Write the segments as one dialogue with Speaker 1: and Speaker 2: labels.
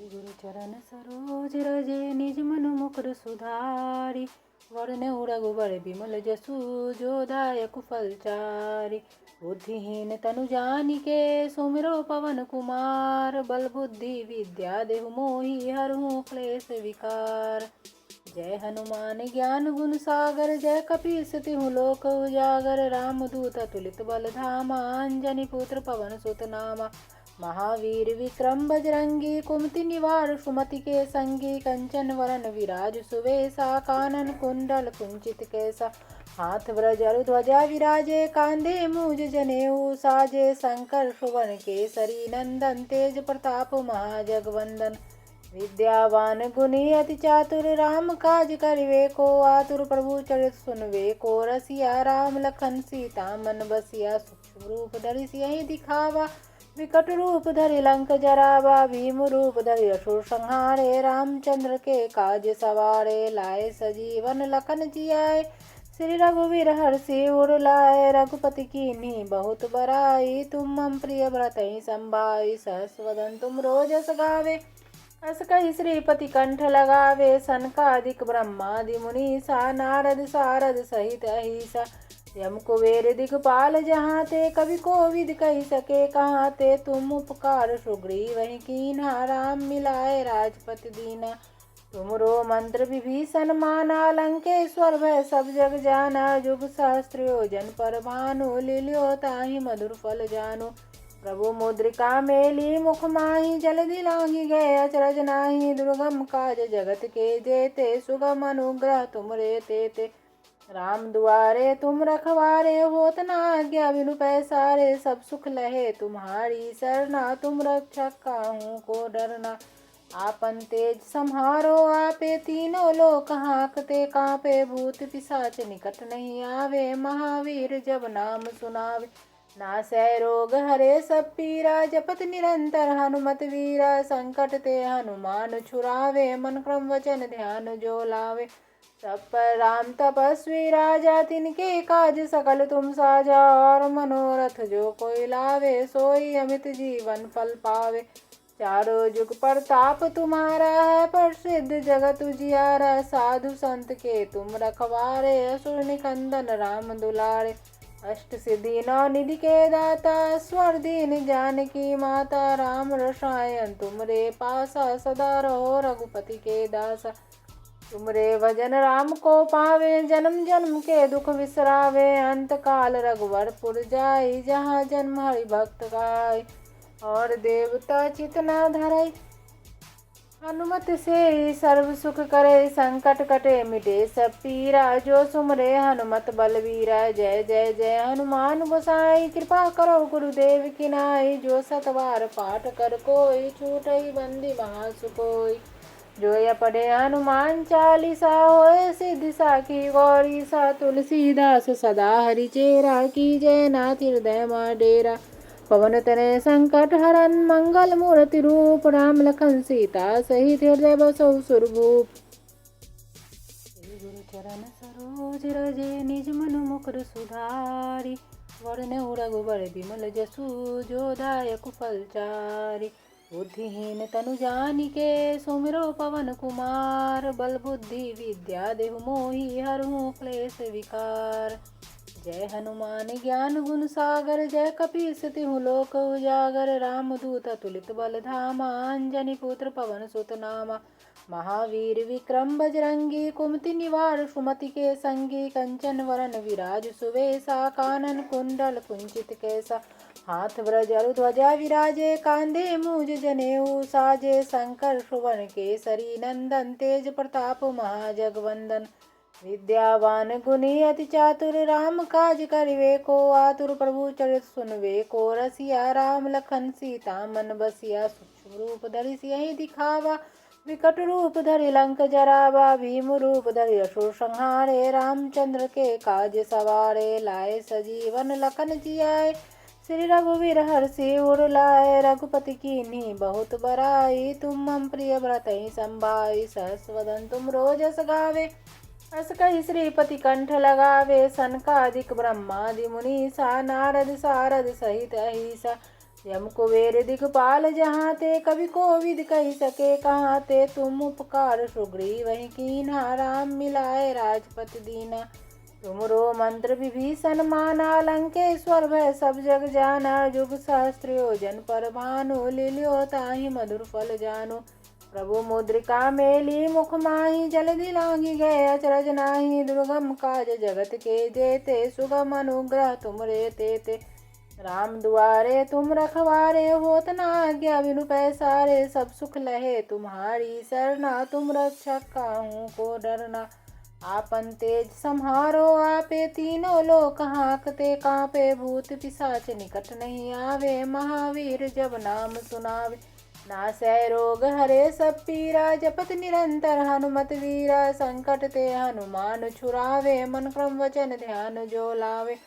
Speaker 1: गुरु चरण सरोज रजे निज मनु मुकुर सुधारी। वरने रघुबर विमल जसु जो दायक फलचारी। बुद्धिहीन तनु जानिके सुमिरो पवन कुमार। बल बुद्धि विद्या देहु मोहि हरहु क्लेश विकार। जय हनुमान ज्ञान गुण सागर जय कपीस तिहु लोक उजागर। रामदूत अतुलित बल धामा अंजनी पुत्र पवन सुत नामा। महावीर विक्रम बजरंगी कुमति निवार सुमति के संगी। कंचन वरन विराज सुवेसा कानन कुंडल कुंचित कैसा। हाथ ब्रजरु ध्वजा विराजे कांधे मूज जनेऊ साजे। शंकर सुवन केसरी नंदन तेज प्रताप महाजगवंदन। विद्यावान गुणी अति चातुर राम काज करिवे को आतुर। प्रभु चरित सुनवे को रसिया राम लखन सीता मन बसिया। सूक्ष्म रूप धरि सियहि दिखावा विकट रूप धरि लंक जरावा। भीम रूप धरि असुर संहारे रामचंद्र के काज सवारे। लाए सजीवन लखन जियाए श्री रघुवीर हर्षि उर लाए। रघुपति कीन्ही बहुत बड़ाई तुम मम प्रिय भरतहि संभाई। सहस वदन तुम रोजस गावे अस कहि श्रीपति कंठ लगावे। सनकादिक ब्रह्मादि मुनीसा नारद सारद सहित अहिसा। यम कुबेर दिगपाल जहाँ ते कवि कोविद कही सके कहाँ ते। तुम उपकार सुग्रीवहि कीन्हा राम मिलाए राजपति दीना। तुमरो मंत्र विभीषण माना लंकेश्वर भय सब जग जाना। जुग सहस्त्र योजन पर भानु लील्यो ताहि मधुर फल जानु। प्रभु मुद्रिका मेली मुख माहि जलधि लांघि गए अचरज नाही। दुर्गम काज जगत के जेते सुगम अनुग्रह तुमरे तेते। राम दुआरे तुम रखवारे होत न आज्ञा बिनु पैसारे। सब सुख लहे तुम्हारी सरना तुम रक्षक काहू को डरना। आपन तेज सम्हारो आपे तीनों लोक हाँकते कांपे। भूत पिशाच निकट नहीं आवे महावीर जब नाम सुनावे। नासै रोग हरे सब पीरा जपत निरंतर हनुमत वीरा। संकट ते हनुमान छुड़ावे मन क्रम वचन ध्यान जो लावे। सब पर राम तपस्वी राजा तिनके काज सकल तुम साजा। और मनोरथ जो कोई लावे सोई अमित जीवन फल पावे। चारों जुग प्रताप तुम्हारा है प्रसिद्ध जगत उजियारा। साधु संत के तुम रखवारे असुर निकंदन राम दुलारे। अष्ट सिद्धि नौ निधि के दाता स्वर दीन जानकी माता। राम रसायन तुमरे पासा सदा रहो रघुपति के दासा। तुमरे भजन राम को पावे जन्म जन्म के दुख विसरावे। अंत काल रघुवरपुर जाई जहाँ जन्म हरि भक्त गाय। और देवता चित न धरई हनुमत से सर्व सुख करे। संकट कटे मिटे सब पीरा जो सुमरे हनुमत बलवीरा। जय जय जय हनुमान गोसाई कृपा करो गुरुदेव की नाई। जो सतवार पाठ कर कोई छूटई बंदी महासुकोई। जो या पढ़े हनुमान चालीसा होए सिद्धि साखी गौरी सा। तुलसीदास सदा हरि चेरा की जय नाथ हृदय मा डेरा। पवन तनय संकट हरन मंगल मूर्ति रूप। राम लखन सीता सहित हृदय बसौ सुरभूप। गुरु चरण सरोज रजे निज मनु मुकुर सुधारी। वरने रघुबर विमल जसु जो दायक फलचारी। बुद्धिहीन तनु जानिके सुमिरो पवन कुमार। बल बुद्धि विद्या देहु मोहि हरहु क्लेश विकार। जय हनुमान ज्ञान गुण सागर जय कपीस तिहु लोक उजागर। रामदूत अतुलित बल धामा अंजनी पुत्र पवन सुत नामा। महावीर विक्रम बजरंगी कुमति निवार सुमति के संगी। कंचन वरन विराज सुवेसा कानन कुंडल कुंचित कैसा। हाथ ब्रजरु ध्वजा विराजे कांधे मूज जनेऊ साजे। शंकर सुवन केसरी नंदन तेज प्रताप महाजगवंदन। विद्यावान गुणी अति चातुर राम काज करिवे को आतुर। प्रभु चरित सुनवे को रसिया राम लखन सीता मन बसिया। सूक्ष्म रूप धरि सियहि दिखावा विकट रूप धरि लंक जरावा। भीम रूप धरि असुर संहारे रामचंद्र के काज सवारे। लाए सजीवन लखन जियाए श्री रघुवीर हर्षि उर लाए। रघुपति कीन्ही बहुत बड़ाई तुम मम प्रिय भरतहि संभाई। सहस वदन तुम रोजस गावे अस कहि श्रीपति कंठ लगावे। सनकादिक ब्रह्मादि मुनीसा नारद सारद सहित अहिसा। यम कुबेर दिगपाल जहाँ ते, कवि कोविद कही सके कहाँ ते। तुम उपकार सुग्रीव ही कीन्हा, राम मिलाए राजपति दीना। तुमरो मंत्र विभीषण माना, लंकेश्वर भय सब जग जाना। जुग सहस्त्र योजन पर भानु, लील्यो ताहि मधुर फल जानु। प्रभु मुद्रिका मेली मुख माहि, जलधि लांघि गए अचरज नाही। दुर्गम काज जगत के जेते, सुगम अनुग्रह तुमरे तेते। राम दुआरे तुम रखवारे, होत न आज्ञा बिनु पैसारे। सब सुख लहे तुम्हारी सरना, तुम रक्षक काहू को डरना। आपन तेज सम्हारो आपे, तीनों लोक हाँकते कांपे। भूत पिशाच निकट नहीं आवे, महावीर जब नाम सुनावे। नासै रोग हरे सब पीरा, जपत निरंतर हनुमत वीरा। संकट ते हनुमान छुड़ावे, मन क्रम वचन ध्यान जो लावे।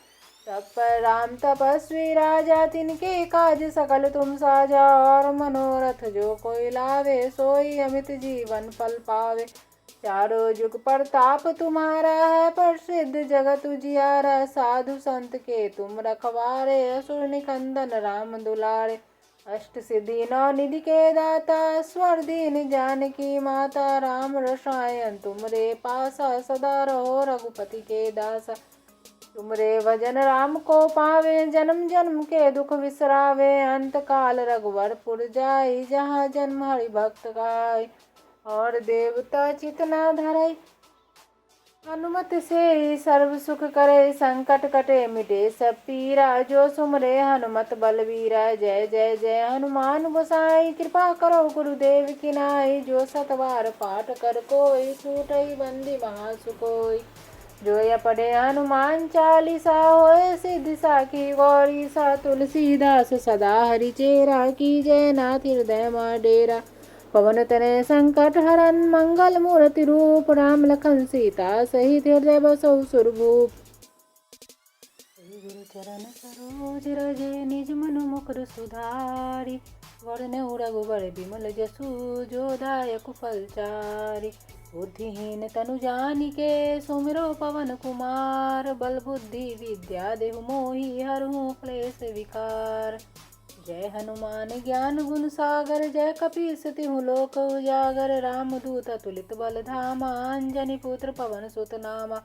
Speaker 1: तब पर राम तपस्वी राजा, तिनके काज सकल तुम साजा। और मनोरथ जो कोई लावे, सोई अमित जीवन फल पावे। चारों जुग प्रताप तुम्हारा है, प्रसिद्ध जगत उजियारा। साधु संत के तुम रखवारे, असुर निकंदन राम दुलारे। अष्ट सिद्धि नौ निधि के दाता, स्वर दीन जानकी माता। राम रसायन तुमरे पासा, सदा रहो रघुपति के दासा। तुमरे भजन राम को पावे, जन्म जन्म के दुख विसरावे। अंत काल रघुवरपुर जाई, जहाँ जन्म हरि भक्त गाय। और देवता चित न धरई, हनुमत से सर्व सुख करे। संकट कटे मिटे सब पीरा, जो सुमरे हनुमत बलवीरा। जय जय जय हनुमान गोसाई, कृपा करो गुरुदेव की नाई। जो सतवार पाठ कर कोई, छूटई बंदी महासुकोई। जो या पढ़े हनुमान चालीसा, होए सिद्धि साखी गौरी सा। तुलसीदास सदा हरि चेरा, की जय नाथ हृदय मा डेरा। पवन तनय संकट हरन, मंगल मूर्ति रूप। राम लखन सीता सहित, हृदय बसहु सुरभूप। गुरु चरण सरोज रजे, निज मनु मुकुर सुधारि। वरनउ रघुबर बिमल जसु, जो दायक फल चारि। बुद्धिहीन तनु जानिके, सुमिरो पवन कुमार। बल बुद्धि विद्या देहु मोहि, हरहु क्लेश विकार। जय हनुमान ज्ञान गुण सागर, जय कपीस तिहु लोक उजागर। रामदूत अतुलित बल धामा, अंजनी पुत्र पवन सुत नामा।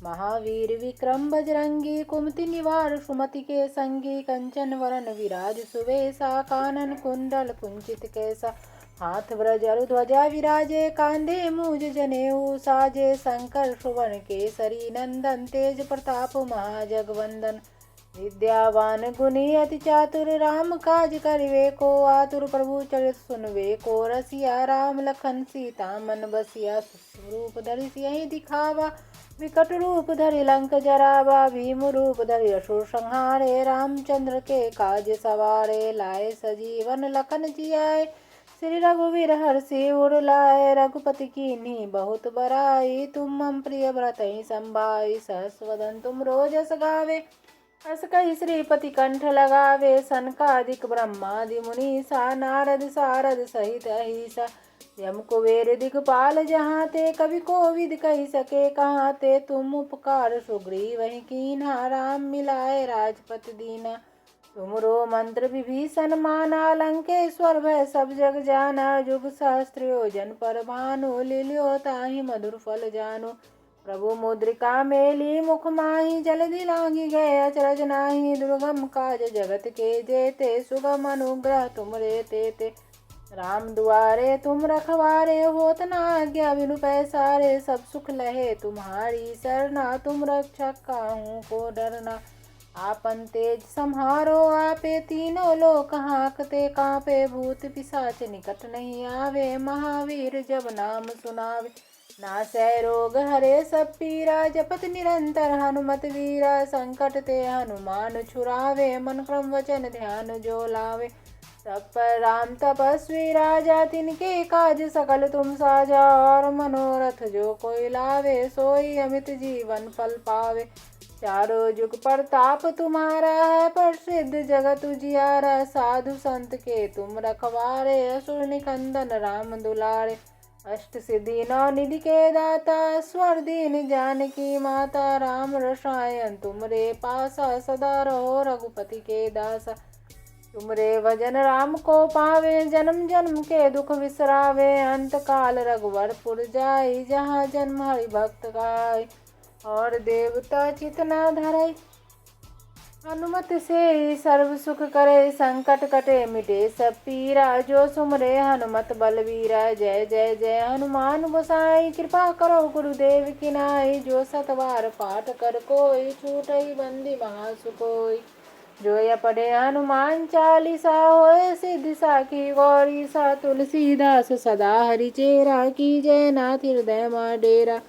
Speaker 1: महावीर विक्रम बजरंगी, कुमति निवार सुमति के संगी। कंचन वरन विराज सुवेसा, कानन कुंडल कुंचित कैसा। हाथ ब्रज ध्वजा विराजे, कांधे मूज जनेऊ साजे। शंकर सुवन केसरी नंदन, तेज प्रताप महाजगवंदन। विद्यावान गुणी अति चातुर, राम काज करिवे को आतुर। प्रभु चरित सुनवे को रसिया, राम लखन सीता मन बसिया। रूप धरि सियहि दिखावा, विकट रूप धरि लंक जरावा। भीम रूप धरि असुर संहारे, रामचंद्र के काज सवारे। लाए सजीवन लखन जियाए, श्री रघुवीर हर्षि उर लाए। रघुपति कीन्ही बहुत बड़ाई, तुम मम प्रिय भरतहि संभाई। सहस वदन तुम रोजस गावे, अस कहि श्रीपति कंठ लगावे। सनकादिक ब्रह्मादि मुनीसा, नारद सारद सहित अहिसा। यम कुबेर दिगपाल जहाँ ते, कवि कोविद कही सके कहाँ ते। तुम उपकार सुग्रीव ही कीन्हा, राम मिलाए राजपति दीना। तुमरो मंत्र विभीषण माना, लंकेश्वर भय सब जग जाना। जुग सहस्त्र योजन पर भानु, लील्यो ताहि मधुर फल जानु। प्रभु मुद्रिका मेली मुख माहि, जलधि लांघि गए अचरज नाही। दुर्गम काज जगत के जेते, सुगम अनुग्रह तुमरे तेते। राम दुआरे तुम रखवारे, होत न आज्ञा बिनु पैसारे। सब सुख लहे तुम्हारी सरना, तुम रक्षक काहू को डरना। आपन तेज सम्हारो आपे, तीनों लोक हाँकते कांपे। भूत पिशाच निकट नहीं आवे, महावीर जब नाम सुनावे। नासै रोग हरे सब पीरा, जपत निरंतर हनुमत वीरा। संकट ते हनुमान छुड़ावे, मन क्रम वचन ध्यान जो लावे। सब पर राम तपस्वी राजा, तिनके काज सकल तुम साजा। और मनोरथ जो कोई लावे, सोई अमित जीवन फल पावे। चारों जुग प्रताप तुम्हारा है, प्रसिद्ध जगत उजियारा। साधु संत के तुम रखवारे, असुर निकंदन राम दुलारे। अष्ट सिद्धि नौ निधि के दाता, स्वर दीन जानकी माता। राम रसायन तुमरे पासा, सदा रहो रघुपति के दासा। तुमरे भजन राम को पावे, जन्म जन्म के दुख विसरावे। अंत काल रघुवरपुर जाई, जहाँ जन्म हरि भक्त गाय। और देवता चित न धरई, हनुमत से सर्व सुख करे। संकट कटे मिटे सब पीरा, जो सुमरे हनुमत बलवीरा। जय जय जय हनुमान गोसाई, कृपा करो गुरुदेव की नाई। जो सतवार पाठ कर कोई, छूटई बंदी महासुकोई। जो या पढ़े हनुमान चालीसा, होए सिद्धि साखी गौरी सा। तुलसीदास सदा हरिचेरा, की जय नाथ हृदय मा डेरा।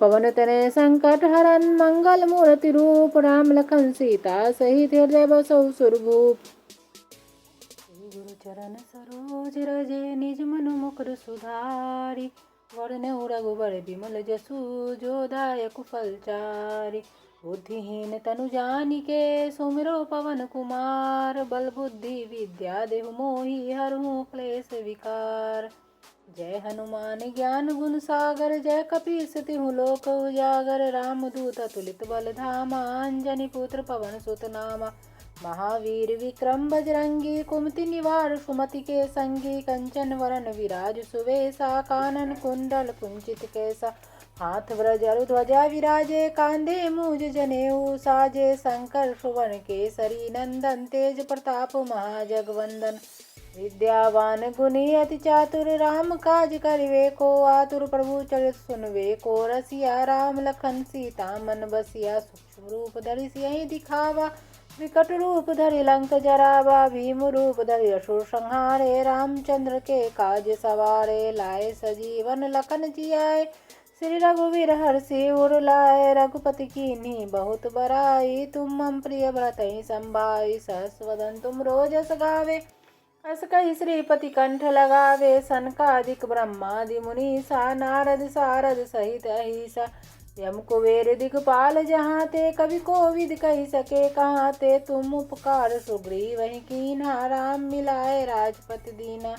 Speaker 1: पवन तनय संकट हरन, मंगल मूर्ति रूप। राम लखन सीता सहित हृदय बसौ सुरभूप। गुरु चरण सरोज रजे, निज मनु मुकुर सुधारि। वरनउ रघुबर बिमल जसु, जो दायक फलचारि। बुद्धिहीन तनु जानिके, सुमिरो पवन कुमार। बल बुद्धि विद्या देहु मोहि, हरहु क्लेश विकार। जय हनुमान ज्ञान गुण सागर, जय कपीस तिहु लोक उजागर। राम दूत अतुलित बल धामा, अंजनी पुत्र पवन सुत नामा। महावीर विक्रम बजरंगी, कुमति निवार सुमति के संगी। कंचन वरन विराज सुवेसा, कानन कुंडल कुंचित कैसा। हाथ ब्रज ध्वजा विराजे, कांधे मूज जनेऊ साजे। शंकर सुवन केसरी नंदन, तेज प्रताप महाजगवंदन। विद्यावान गुणी अति चातुर, राम काज करिवे को आतुर। प्रभु चरित सुनवे को रसिया, राम लखन सीता मन बसिया। सूक्ष्म रूप धरि सियहि दिखावा, विकट रूप धरि लंक जरावा। भीम रूप धरि असुर संहारे, रामचंद्र के काज सवारे। लाए सजीवन लखन जियाए, श्री रघुवीर हर्षि उर लाए। रघुपति कीन्ही बहुत बड़ाई, तुम मम प्रिय भरतहि संभाई। सहस वदन तुम रोजस गावे, अस कहि श्रीपति कंठ लगावे। सनकादिक ब्रह्मादि मुनीसा, नारद सारद सहित अहिसा। यम कुबेर दिगपाल जहाँ ते, कवि कोविद कहि सके कहाँ ते। तुम उपकार सुग्रीवहि कीन्हा, राम मिलाए राजपति दीना।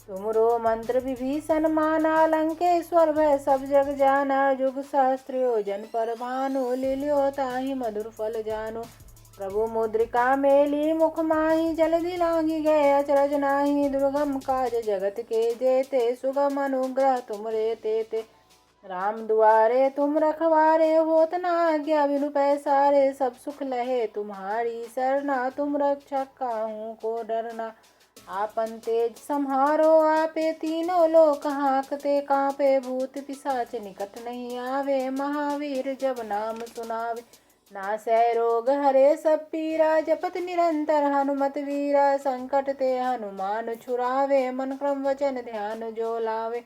Speaker 1: तुमरो मंत्र विभीषण माना, लंकेश्वर भय सब जग जाना। जुग सहस्त्र योजन पर भानु, लील्यो ताहि मधुर फल जानु। प्रभु मुद्रिका मेली मुख माहि, जलधि लांघि गए अचरज नाही। दुर्गम काज जगत के जेते, सुगम अनुग्रह तुमरे तेते। राम दुआरे तुम रखवारे, होत न आज्ञा बिनु पैसारे। सब सुख लहे तुम्हारी सरना, तुम रक्षक काहू को डरना। आपन तेज सम्हारो आपे, तीनों लोक हाँकते कांपे। भूत पिशाच निकट नहीं आवे, महावीर जब नाम सुनावे। नासै रोग हरे सब पीरा, जपत निरंतर हनुमत वीरा। संकट ते हनुमान छुड़ावे, मन क्रम वचन ध्यान जो लावे।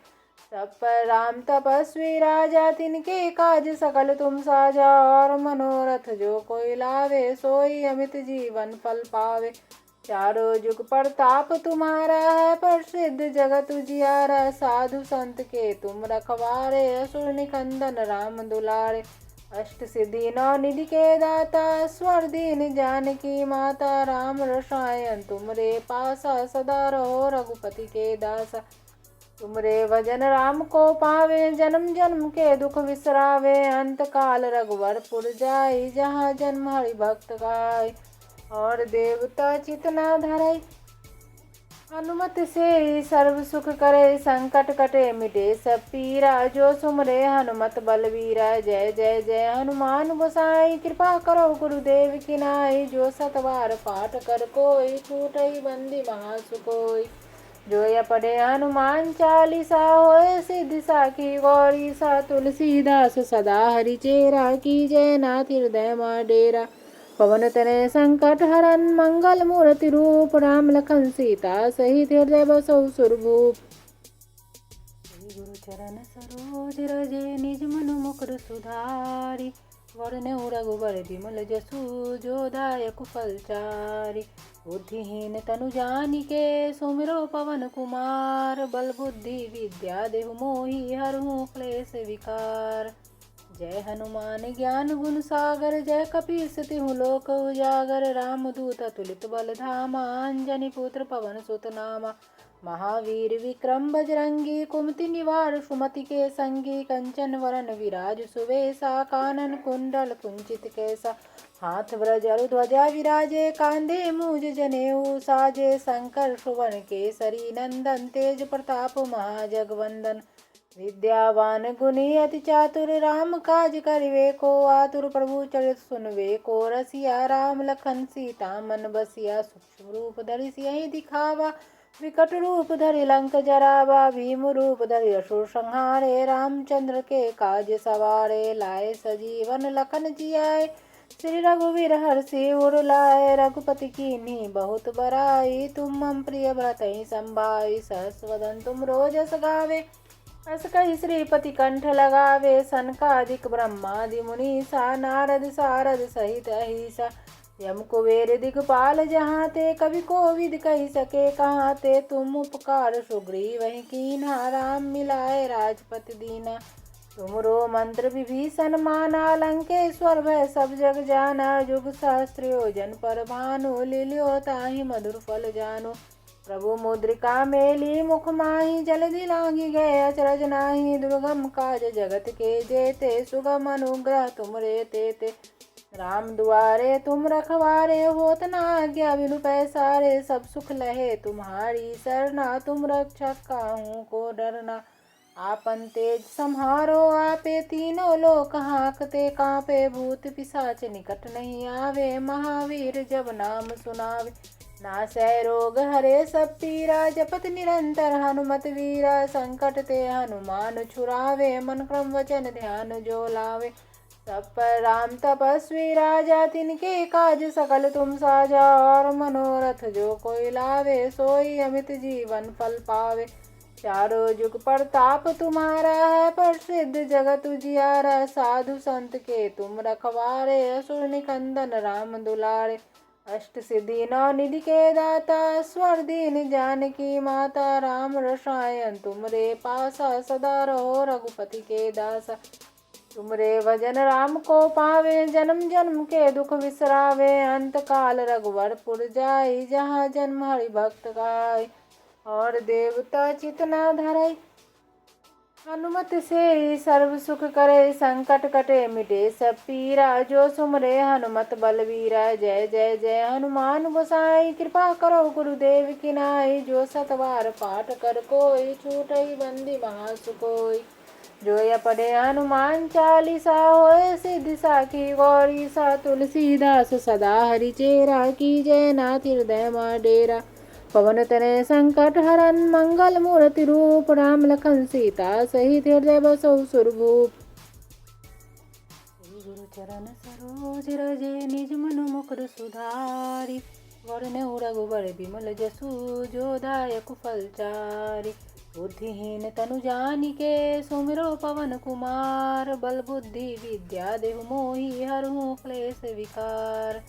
Speaker 1: सब पर राम तपस्वी राजा, तिनके काज सकल तुम साजा। और मनोरथ जो कोई लावे, सोई अमित जीवन फल पावे। चारों जुग प्रताप तुम्हारा है, प्रसिद्ध जगत उजियारा। साधु संत के तुम रखवारे, असुर निकंदन राम दुलारे। अष्ट सिद्धि नौ निधि के दाता, स्वर दीन जानकी माता। राम रसायन तुमरे पासा, सदा रहो रघुपति के दासा। तुमरे भजन राम को पावे, जन्म जन्म के दुख विसरावे। अंत काल रघुवरपुर जाई, जहाँ जन्म हरि भक्त गाय। और देवता चित न धरई, हनुमत से सर्व सुख करे। संकट कटे मिटे सब पीरा, जो सुमरे हनुमत बलवीरा। जय जय जय हनुमान गोसाई, कृपा करो गुरुदेव की नाई। जो सतवार पाठ कर कोई, छूटई बंदी महासुकोई। जो या पढ़े हनुमान चालीसा, होए सिद्धि साखी गौरी सा। तुलसीदास सदा हरिचेरा, की जय नाथ हृदय मा डेरा। पवन तनय संकट हरन, मंगल मूर्ति रूप। राम लखन सीता सहित हृदय बसौ सुरभूप। गुरु चरण सरोज रजे, निज मनु मुकुर सुधारि। वरनउ रघुबर बिमल जसु, जो दायक फलचारि। बुद्धिहीन तनु जानिके, सुमिरो पवन कुमार। बल बुद्धि विद्या देहु मोहि, हरहु क्लेश विकार। जय हनुमान ज्ञान गुण सागर, जय कपीस तिहु लोक उजागर। राम दूत अतुलित बल धामा, अंजनी पुत्र पवन सुत नामा। महावीर विक्रम बजरंगी, कुमति निवार सुमति के संगी। कंचन वरन विराज सुवेसा, कानन कुंडल कुंचित कैसा। हाथ ब्रज अरु ध्वजा विराजे कांधे मूज जनेऊ साजे शंकर सुवन केसरी नंदन तेज प्रताप महाजगवंदन विद्यावान गुणी अति चातुर राम काज करिवे को आतुर प्रभु चरित सुनवे को रसिया राम लखन सीता मन बसिया सूक्ष्म रूप धरि सियहि दिखावा विकट रूप धरि लंक जरावा भीम रूप धरि असुर संहारे रामचंद्र के काज सवारे लाए सजीवन लखन जियाए श्री रघुवीर हर्षि उर लाए रघुपति कीन्ही बहुत बड़ाई तुम मम प्रिय भरतहि संभाई सहस वदन तुम रोजस गावे अस कहि श्रीपति कंठ लगावे सनकादिक ब्रह्मादि मुनीसा नारद सारद सहित अहिसा यम कुबेर दिगपाल जहाँ ते कवि कोविद कही सके कहाँ ते तुम उपकार सुग्रीव वही कीन्हा राम मिलाए राजपति दीना तुमरो मंत्र विभीषण माना लंकेश्वर भय सब जग जाना जुग सहस्त्र योजन पर भानु लील्यो ताहि मधुर फल जानो प्रभु मुद्रिका मेली मुख माही जलधि लांगी गए अचरज नाही दुर्गम काज जगत के जेते सुगम अनुग्रह तुमरे तेते राम दुआरे तुम रखवारे होत न आज्ञा बिनु पैसारे सब सुख लहे तुम्हारी सरना तुम रक्षक काहू को डरना आपन तेज सम्हारो आपे तीनों लोक हाँकते कांपे भूत पिशाच निकट नहीं आवे महावीर जब नाम सुनावे नासै रोग हरे सब पीरा जपत निरंतर हनुमत वीरा संकट ते हनुमान छुरावे मन क्रम वचन ध्यान जो लावे सब पर राम तपस्वी राजा तिनके काज सकल तुम साजा और मनोरथ जो कोई लावे सोई अमित जीवन फल पावे चारों जुग प्रताप तुम्हारा है प्रसिद्ध जगत उजियारा साधु संत के तुम रखवारे असुर निकंदन राम दुलारे अष्ट सिद्धि नौ निधि के दाता स्वर दीन जानकी माता राम रसायन तुमरे पासा सदा रहो रघुपति के दासा तुमरे भजन राम को पावे जन्म जन्म के दुख विसरावे अंत काल रघुवरपुर जाई जहाँ जन्म हरि भक्त गाय और देवता चितना धरई हनुमत से सर्व सुख करे संकट कटे मिटे सब पीरा जो सुमरे हनुमत बलवीरा जय जय जय हनुमान गोसाई कृपा करो गुरुदेव की नाई जो सतवार पाठ कर कोई छूटई बंदी महासुकोई जो या पढ़े हनुमान चालीसा होए सिद्धि साखी गौरी सा तुलसीदास सदा हरि चेरा की जय नाथ हृदय मा डेरा पवन तनय संकट हरन मंगल मूर्ति रूप राम लखन सीता सहित हृदय बसौ सुरभूप श्री गुरु चरण सरोज रजे निज मनु मुकुर सुधारी वरने रघुबर बिमल जसु जो दायक फलचारी बुद्धिहीन तनु जानिके सुमिरो पवन कुमार बल बुद्धि विद्या देहु मोहि हरहु क्लेश विकार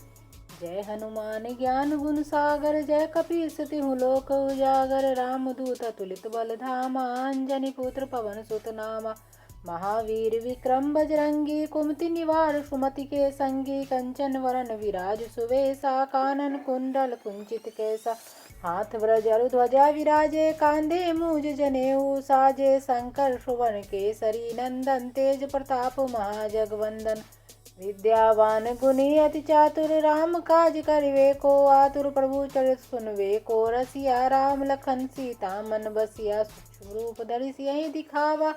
Speaker 1: जय हनुमान ज्ञान गुण सागर जय कपीस तिहु लोक उजागर राम दूत तुलित बल धामा अंजनी पुत्र पवन सुत नामा महावीर विक्रम बजरंगी कुमति निवार सुमति के संगी कंचन वरन विराज सुवेसा कानन कुंडल कुंचित कैसा हाथ ब्रज अरु ध्वजा विराजे कांधे मूज जनेऊ साजे शंकर सुवन केसरी नंदन तेज प्रताप महाजगवंदन विद्यावान गुणी अति चातुर राम काज करिवे को आतुर प्रभु चरित सुनवे को रसिया राम लखन सीता मन बसिया सूक्ष्म रूप धरि सियहि दिखावा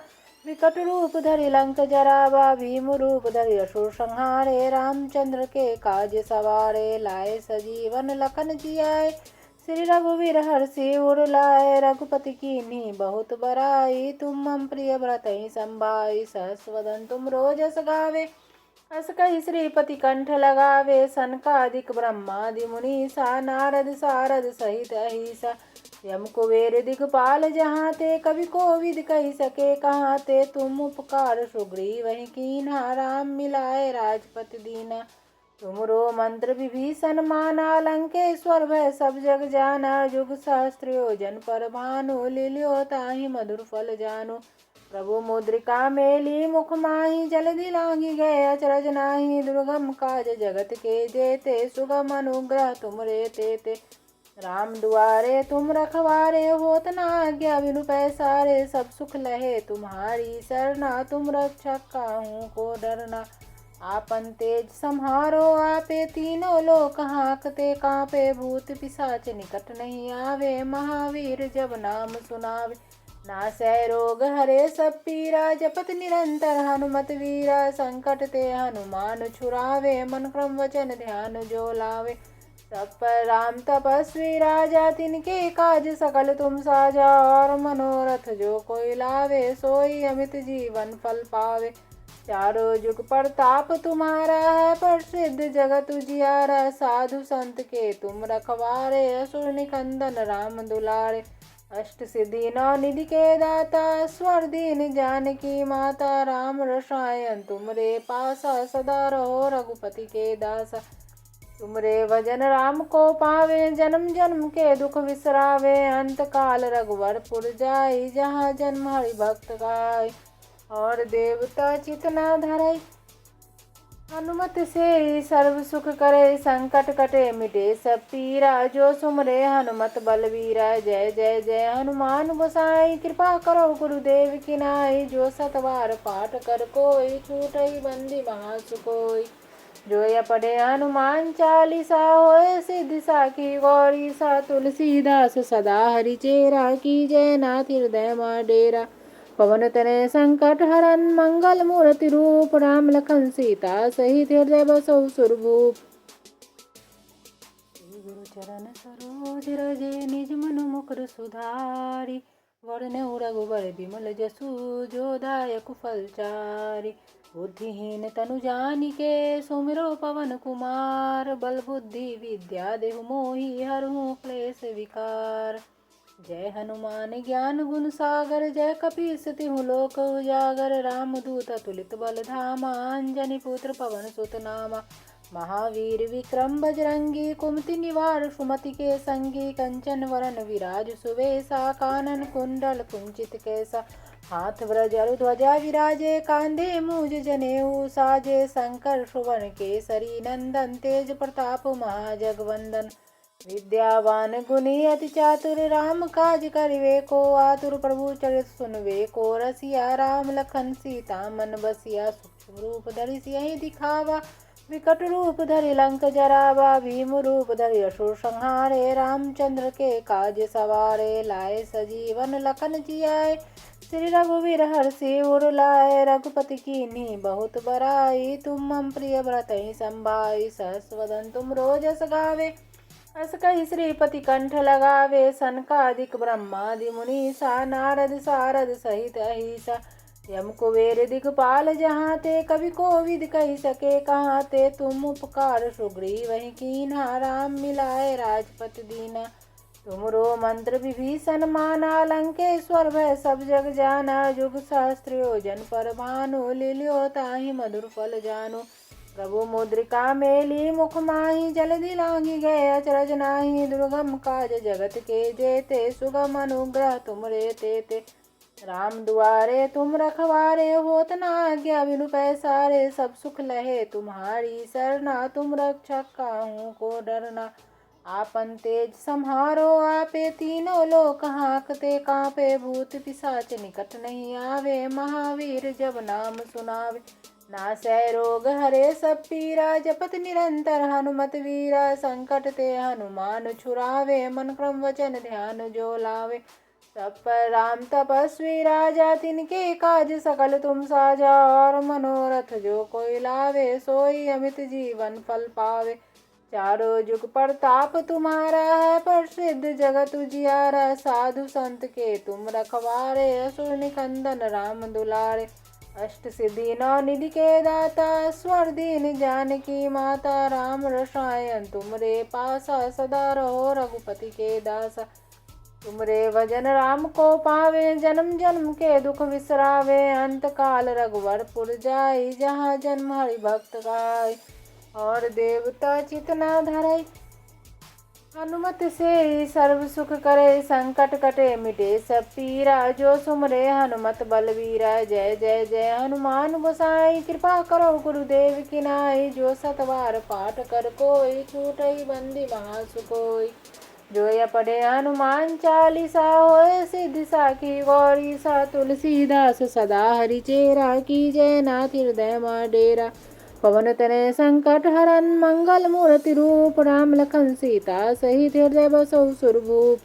Speaker 1: विकट रूप धरि लंक जरावा भीम रूप धरि असुर संहारे रामचंद्र के काज सवारे लाए सजीवन लखन जियाए श्री रघुवीर हर्षि उर लाए रघुपति कीन्ही बहुत बड़ाई तुम मम प्रिय भरतहि संभाई सहस वदन तुम रोजस गावे अस कहि श्रीपति कंठ लगावे सनकादिक ब्रह्मादि मुनीसा नारद सारद सहित अहिसा यम कुबेर दिगपाल जहाँ ते कवि कोविद कही सके कहाँ ते तुम उपकार सुग्रीव वही कीन्हा राम मिलाए राजपति दीना तुमरो मंत्र विभीषण माना लंकेश्वर भय सब जग जाना जुग सहस्त्र योजन पर भानु लील्यो ताहि मधुर फल जानो प्रभु मुद्रिका मेली मुख माही जलधि लांगी गए अचरज नाही दुर्गम काज जगत के जेते सुगम अनुग्रह तुमरे तेते राम दुआरे तुम रखवारे होत न आज्ञा बिनु पैसारे सब सुख लहे तुम्हारी सरना तुम रक्षक काहू को डरना आपन तेज सम्हारो आपे तीनों लोक हाँकते कांपे भूत पिशाच निकट नहीं आवे महावीर जब नाम सुनावे नासै रोग हरे सब पीरा जपत निरंतर हनुमत वीरा संकट ते हनुमान छुड़ावे मन क्रम वचन ध्यान जो लावे सब पर राम तपस्वी राजा तिनके काज सकल तुम साजा और मनोरथ जो कोई लावे सोई अमित जीवन फल पावे चारों जुग प्रताप तुम्हारा है प्रसिद्ध जगत उजियारा साधु संत के तुम रखवारे असुर निकंदन राम दुलारे अष्ट सिद्धि नौ निधि के दाता स्वर दीन जानकी माता राम रसायन तुमरे पासा सदा रहो रघुपति के दासा तुमरे भजन राम को पावे जन्म जन्म के दुख विसरावे अंत काल रघुवरपुर जाई जहाँ जन्म हरि भक्त गाय और देवता चितना धरई हनुमत से सर्व सुख करे संकट कटे मिटे सब पीरा जो सुमरे हनुमत बलवीरा जय जय जय हनुमान गोसाई कृपा करो गुरुदेव की नाई जो सतवार पाठ कर कोई छूटई बंदी महासुकोई जो या पढ़े हनुमान चालीसा होए सिद्धि साखी गौरी सा तुलसीदास सदा हरि चेरा की जय नाथ हृदय मा डेरा पवन तनय संकट हरन मंगल मूर्ति रूप राम लखन सीता सहित हृदय बसौ सुरभूप गुरु चरण सरोज रजे निज मनु मुकुर सुधारी वरने रघुबर बिमल जसु जो दायक फल चारि बुद्धिहीन तनु जानिके सुमिरो पवन कुमार बल बुद्धि विद्या देहु मोहि हरहु क्लेश विकार जय हनुमान ज्ञान गुण सागर जय कपीस तिहु लोक उजागर राम दूत अतुलित बल धामा अंजनी पुत्र पवन सुत नामा महावीर विक्रम बजरंगी कुमति निवार सुमति के संगी कंचन वरन विराज सुवेसा कानन कुंडल कुंचित कैसा हाथ व्रज ध्वजा विराजे कांधे मूज जनेऊ साजे शंकर सुवन केसरी नंदन तेज प्रताप महाजगवंदन विद्यावान गुणी अति चातुर राम काज करिवे को आतुर प्रभु चरित सुनवे को रसिया राम लखन सीता मन बसिया सूक्ष्म रूप धरि सियहि दिखावा विकट रूप धरि लंक जरावा भीम रूप धरि असुर संहारे रामचंद्र के काज सवारे लाए सजीवन लखन जियाए श्री रघुवीर हर्षि उर लाए रघुपति कीन्ही बहुत बड़ाई तुम मम प्रिय भरतहि संभाई सहस वदन तुम रोजस गावे अस कहि श्रीपति कंठ लगावे सनकादिक ब्रह्मादि मुनीसा नारद सारद सहित अहिसा यम कुबेर दिगपाल जहाँ ते कवि कोविद कही सके कहाँ ते तुम उपकार सुग्रीव वही कीन्हा राम मिलाए राजपत दीना तुमरो मंत्र विभीषण माना लंकेश्वर भय सब जग जाना जुग सहस्त्र योजन पर भानु लील्यो ताहि मधुर फल जानु प्रभु मुद्रिका मेली मुख माही जलधि लांघि गए अचरज नाही दुर्गम काज जगत के जेते सुगम अनुग्रह तुमरे तेते राम दुआरे तुम रखवारे होत न आज्ञा बिनु पैसारे सब सुख लहे तुम्हारी सरना तुम रक्षक काहू को डरना आपन तेज सम्हारो आपे तीनों लोक हाँकते कांपे भूत पिशाच निकट नहीं आवे महावीर जब नाम सुनावे नासै रोग हरे सब पीरा जपत निरंतर हनुमत वीरा संकट ते हनुमान छुड़ावे मन क्रम वचन ध्यान जो लावे सब पर राम तपस्वी राजा तिनके काज सकल तुम साजा और मनोरथ जो कोई लावे सोई अमित जीवन फल पावे चारों जुग प्रताप तुम्हारा है प्रसिद्ध जगत उजियारा साधु संत के तुम रखवारे असुर निकंदन राम दुलारे अष्ट सिद्धि नौ निधि के दाता स्वर दीन जानकी माता राम रसायन तुमरे पासा सदा रहो रघुपति के दासा तुमरे भजन राम को पावे जन्म जन्म के दुख विसरावे अंत काल रघुवरपुर जाई जहाँ जन्म हरि भक्त गाय और देवता चितना धरई हनुमत से सर्व सुख करे संकट कटे मिटे सब पीरा जो सुमरे हनुमत बलवीरा जय जय जय हनुमान गोसाई कृपा करो गुरुदेव की नाई जो सतवार पाठ कर कोई छूटई बंदी महासुकोई जो या पढ़े हनुमान चालीसा होए सिद्धि साखी गौरी सा तुलसीदास सदा हरि चेरा की जय नाथ हृदय मा डेरा पवन तनय संकट हरन मंगल मूर्ति रूप राम लखन सीता सहित हृदय बसहु सुरभूप।